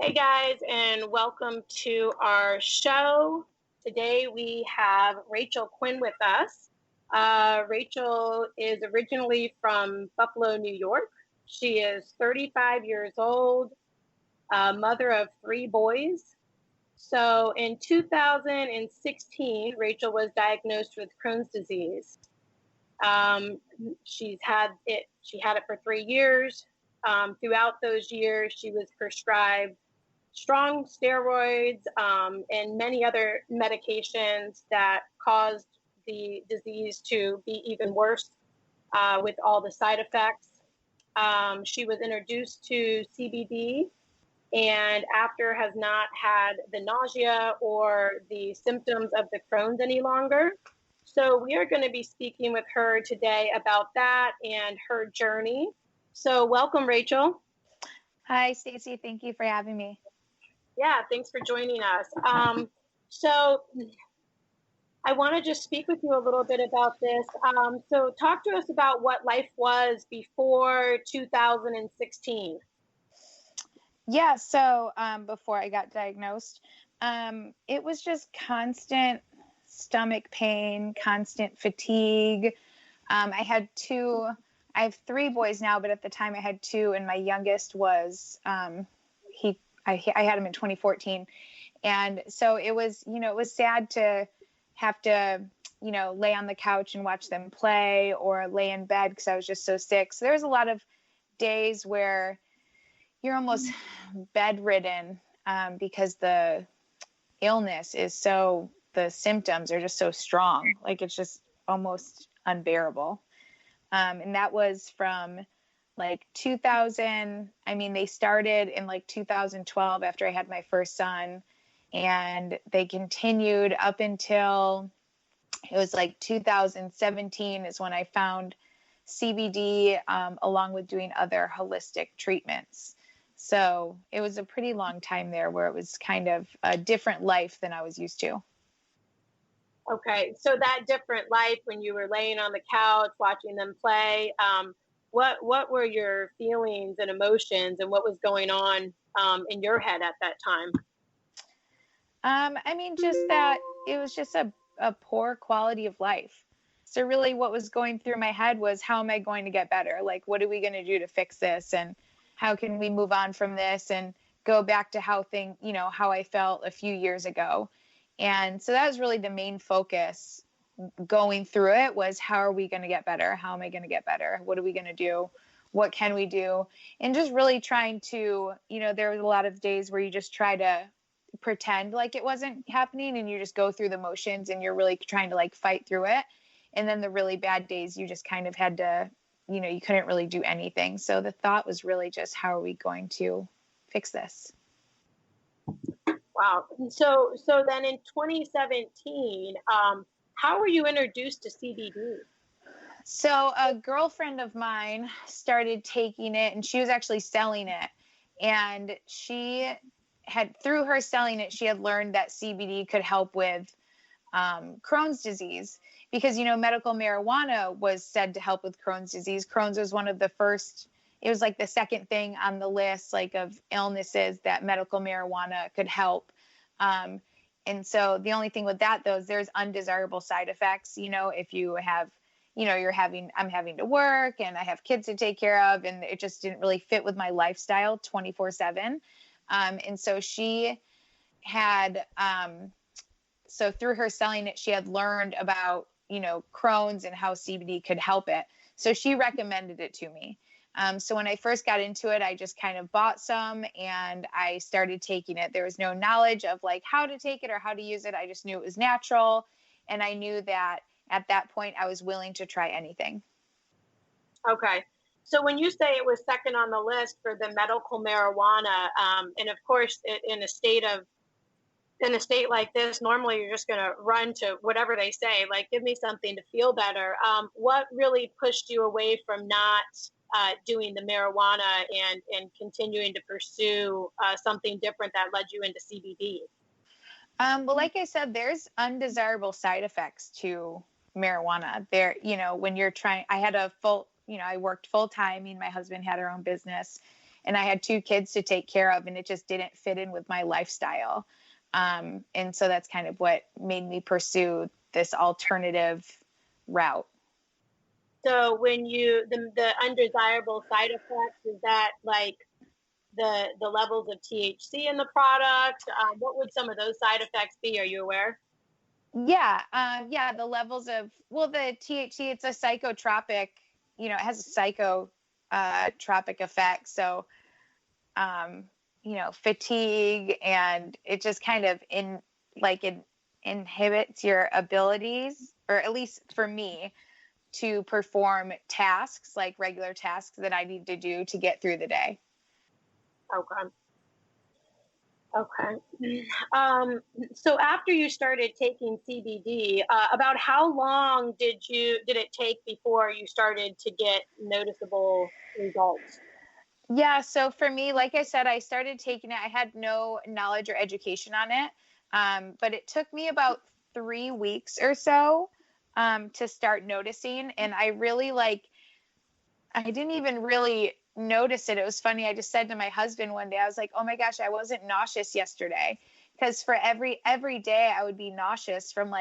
Hey guys, and welcome to our show. Today we have Rachel Quinn with us. Rachel is originally from Buffalo, New York. She is 35 years old, mother of 3 boys. So in 2016, Rachel was diagnosed with Crohn's disease. She had it for 3 years. Throughout those years, she was prescribed strong steroids and many other medications that caused the disease to be even worse with all the side effects. She was introduced to CBD and after has not had the nausea or the symptoms of the Crohn's any longer. So we are going to be speaking with her today about that and her journey. So welcome, Rachel. Hi, Stacey. Thank you for having me. Yeah, thanks for joining us. So I want to just speak with you a little bit about this. So talk to us about what life was before 2016. Yeah, so before I got diagnosed, it was just constant stomach pain, constant fatigue. I have 3 boys now, but at the time I had 2, and my youngest was, I had him in 2014. And so it was, it was sad to have to, lay on the couch and watch them play or lay in bed because I was just so sick. So there was a lot of days where you're almost bedridden because the illness is the symptoms are just so strong. Like it's just almost unbearable. And that was from like 2000. I mean, they started in like 2012 after I had my first son, and they continued up until it was like 2017 is when I found CBD along with doing other holistic treatments. So it was a pretty long time there where it was kind of a different life than I was used to. Okay, so that different life when you were laying on the couch watching them play, what were your feelings and emotions, and what was going on in your head at that time? I mean, just that it was just a poor quality of life. So really what was going through my head was, how am I going to get better? Like, what are we going to do to fix this? And how can we move on from this and go back to how I felt a few years ago? And so that was really the main focus going through it, was how are we going to get better? How am I going to get better? What are we going to do? What can we do? And just really trying to, there was a lot of days where you just try to pretend like it wasn't happening and you just go through the motions and you're really trying to like fight through it. And then the really bad days, you just kind of had to, you couldn't really do anything. So the thought was really just, how are we going to fix this? Wow. So then in 2017, how were you introduced to CBD? So a girlfriend of mine started taking it, and she was actually selling it. And through her selling it, she had learned that CBD could help with Crohn's disease, because, medical marijuana was said to help with Crohn's disease. Crohn's was one of the first, it was like the second thing on the list, like of illnesses that medical marijuana could help. And so the only thing with that, though, is there's undesirable side effects. If you have, I'm having to work and I have kids to take care of, and it just didn't really fit with my lifestyle 24/7. And so she had, so through her selling it, she had learned about, Crohn's and how CBD could help it. So she recommended it to me. So when I first got into it, I just kind of bought some and I started taking it. There was no knowledge of like how to take it or how to use it. I just knew it was natural. And I knew that at that point I was willing to try anything. Okay. So when you say it was second on the list for the medical marijuana, and of course in a state like this, normally you're just going to run to whatever they say, like, give me something to feel better. What really pushed you away from not doing the marijuana and continuing to pursue something different that led you into CBD? Well, like I said, there's undesirable side effects to marijuana. There, when you're trying, I had I worked full time. Me and my husband had our own business. and I had 2 kids to take care of, and it just didn't fit in with my lifestyle. And so that's kind of what made me pursue this alternative route. So when the undesirable side effects, is that like the levels of THC in the product? What would some of those side effects be? Are you aware? Yeah. The levels of, well, the THC, it's a psychotropic, it has a psychotropic effect. So, fatigue, and it just kind of it inhibits your abilities, or at least for me, to perform tasks, like regular tasks that I need to do to get through the day. Okay. Okay. So after you started taking CBD, about how long did it take before you started to get noticeable results? Yeah. So for me, like I said, I started taking it. I had no knowledge or education on it. But it took me about 3 weeks or so, to start noticing. And I really I didn't even really notice it. It was funny. I just said to my husband one day, I was like, oh my gosh, I wasn't nauseous yesterday. Because for every day I would be nauseous from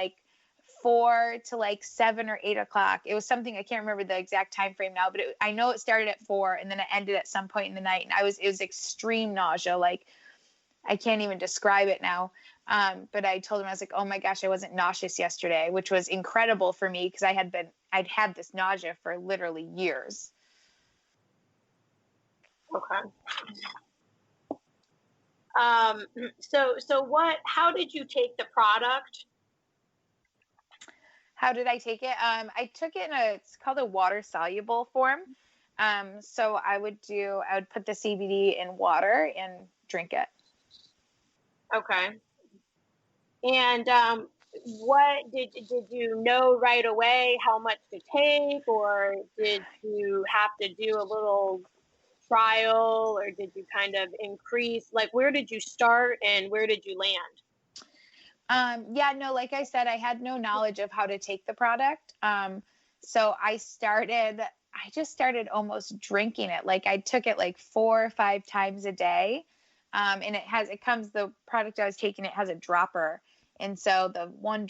4 to 7 or 8 o'clock. It was something, I can't remember the exact time frame now, but I know it started at 4 and then it ended at some point in the night. And it was extreme nausea. I can't even describe it now. But I told him, I was like, oh my gosh, I wasn't nauseous yesterday, which was incredible for me because I'd had this nausea for literally years. Okay. How did you take the product? How did I take it? I took it it's called a water soluble form. So I would put the CBD in water and drink it. Okay. And what did you know right away how much to take, or did you have to do a little trial, or did you kind of increase? Where did you start and where did you land? No, like I said, I had no knowledge of how to take the product. So I just started almost drinking it. I took it 4 or 5 times a day. And the product I was taking, it has a dropper. And so the one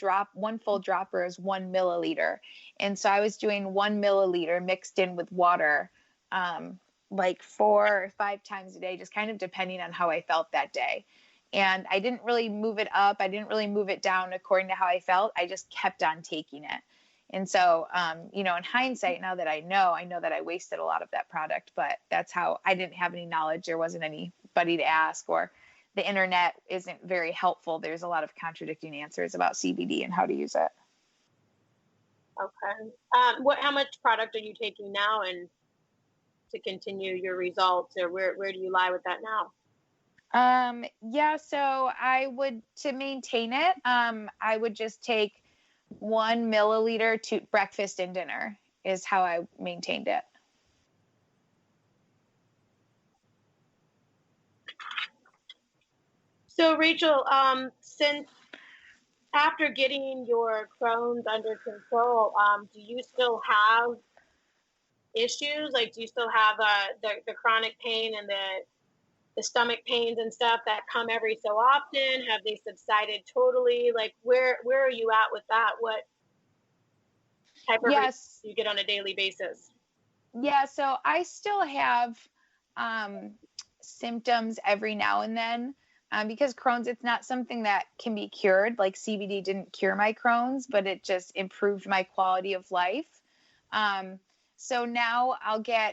full dropper is 1 milliliter. And so I was doing 1 milliliter mixed in with water, 4 or 5 times a day, just kind of depending on how I felt that day. And I didn't really move it up. I didn't really move it down according to how I felt. I just kept on taking it. And so, in hindsight, now that I know that I wasted a lot of that product, but that's how I didn't have any knowledge. There wasn't anybody to ask, or the internet isn't very helpful. There's a lot of contradicting answers about CBD and how to use it. Okay. How much product are you taking now, and to continue your results, or where do you lie with that now? So to maintain it, I would just take 1 milliliter to breakfast and dinner is how I maintained it. So Rachel, since after getting your Crohn's under control, do you still have issues? Do you still have the chronic pain and the stomach pains and stuff that come every so often? Have they subsided totally? Where are you at with that? What type of Yes. do you get on a daily basis? Yeah, so I still have symptoms every now and then, because Crohn's, it's not something that can be cured. CBD didn't cure my Crohn's, but it just improved my quality of life. So now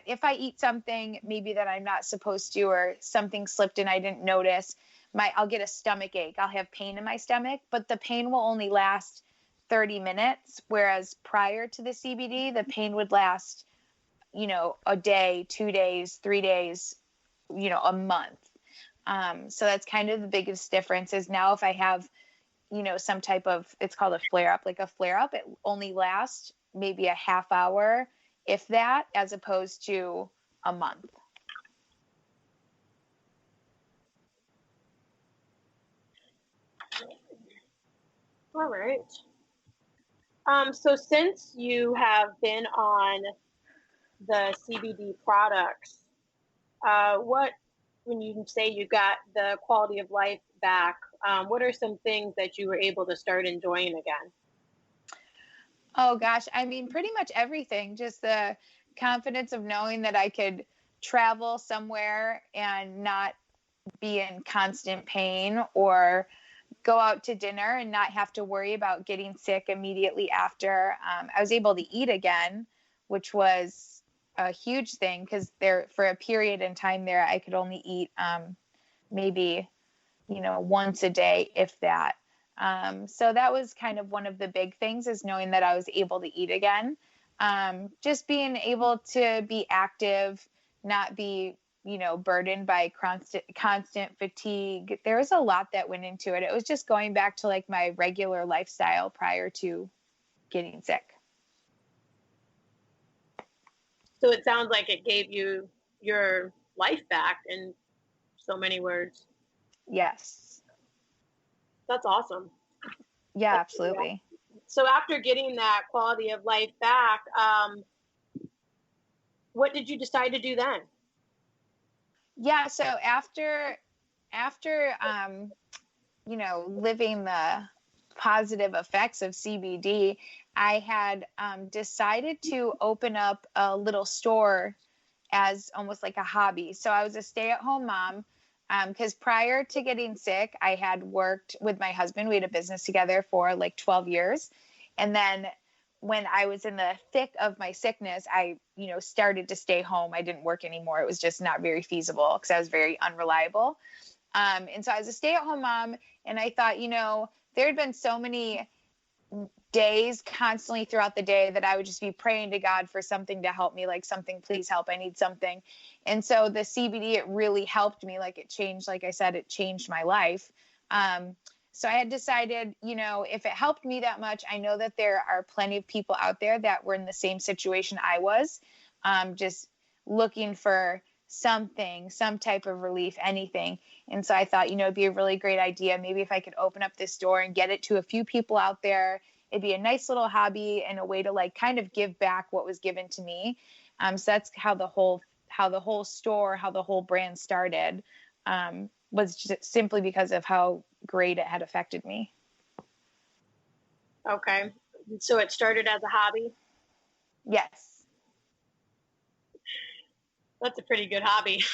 if I eat something maybe that I'm not supposed to, or something slipped and I didn't notice, I'll get a stomach ache. I'll have pain in my stomach, but the pain will only last 30 minutes. Whereas prior to the CBD, the pain would last, a day, 2 days, 3 days, a month. So that's kind of the biggest difference. Is now if I have, some type of, it's called a flare up, it only lasts maybe a half hour, if that, as opposed to a month. All right. So since you have been on the CBD products, What, when you say you got the quality of life back, what are some things that you were able to start enjoying again? Oh gosh, I mean, pretty much everything. Just the confidence of knowing that I could travel somewhere and not be in constant pain, or go out to dinner and not have to worry about getting sick immediately after. I was able to eat again, which was a huge thing because there, for a period in time there, I could only eat maybe, once a day, if that. So that was kind of one of the big things, is knowing that I was able to eat again. Just being able to be active, not be, burdened by constant fatigue. There was a lot that went into it. It was just going back to like my regular lifestyle prior to getting sick. So it sounds like it gave you your life back in so many words. Yes. That's awesome. Yeah, absolutely. So after getting that quality of life back, what did you decide to do then? Yeah. So after, living the positive effects of CBD, I had decided to open up a little store as almost like a hobby. So I was a stay-at-home mom, because prior to getting sick, I had worked with my husband. We had a business together for like 12 years. And then when I was in the thick of my sickness, I, started to stay home. I didn't work anymore. It was just not very feasible because I was very unreliable. And so I was a stay-at-home mom, and I thought, there had been so many days constantly throughout the day that I would just be praying to God for something to help me, like, something, please help, I need something. And so the CBD, it really helped me. Like, it changed, like I said, it changed my life. So I had decided, if it helped me that much, I know that there are plenty of people out there that were in the same situation I was, just looking for something, some type of relief, anything. And so I thought, it'd be a really great idea. Maybe if I could open up this store and get it to a few people out there, it'd be a nice little hobby and a way to like kind of give back what was given to me. So that's how the whole store, how the whole brand started, was just simply because of how great it had affected me. Okay. So it started as a hobby? Yes. That's a pretty good hobby.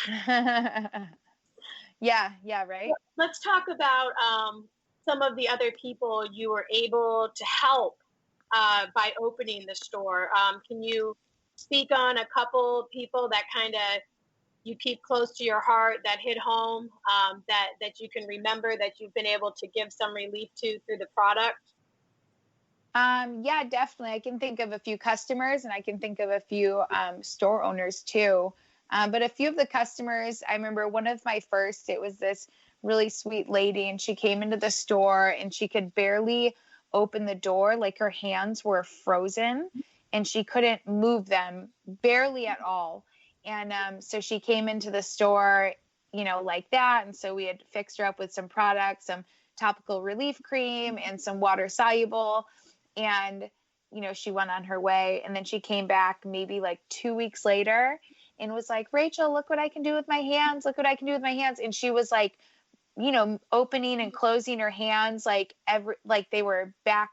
Yeah, right. Let's talk about some of the other people you were able to help by opening the store. Can you speak on a couple people that kind of you keep close to your heart, that hit home, that you can remember, that you've been able to give some relief to through the product? Yeah, definitely. I can think of a few customers, and I can think of a few store owners too. But a few of the customers, I remember one of my first, it was this really sweet lady, and she came into the store and she could barely open the door. Like, her hands were frozen and she couldn't move them barely at all. And so she came into the store, like that. And so we had fixed her up with some products, some topical relief cream and some water soluble. And, she went on her way, and then she came back maybe like 2 weeks later and was like, Rachel, look what I can do with my hands. Look what I can do with my hands. And she was like, opening and closing her hands like they were back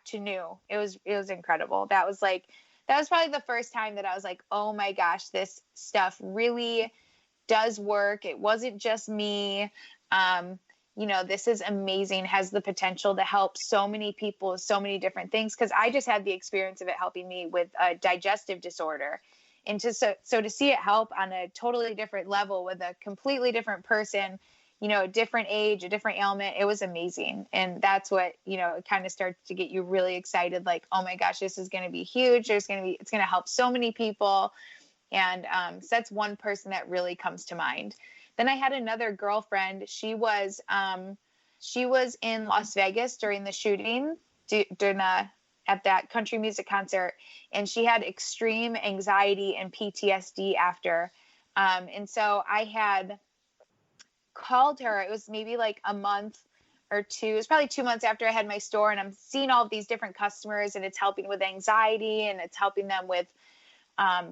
to new. It was incredible. That was probably the first time that I was like, oh my gosh, this stuff really does work. It wasn't just me. This is amazing, has the potential to help so many people with so many different things. Cause I just had the experience of it helping me with a digestive disorder. And so to see it help on a totally different level with a completely different person, a different age, a different ailment, it was amazing. And that's what, it kind of starts to get you really excited. Like, oh my gosh, this is going to be huge. It's going to help so many people. And so that's one person that really comes to mind. Then I had another girlfriend. She was in Las Vegas during the shooting, at that country music concert, and she had extreme anxiety and PTSD after. And so I had called her. It was maybe like a month or two. It was probably 2 months after I had my store, and I'm seeing all of these different customers, and it's helping with anxiety, and it's helping them with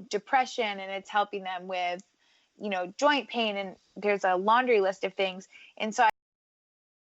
depression, and it's helping them with joint pain, and there's a laundry list of things. And so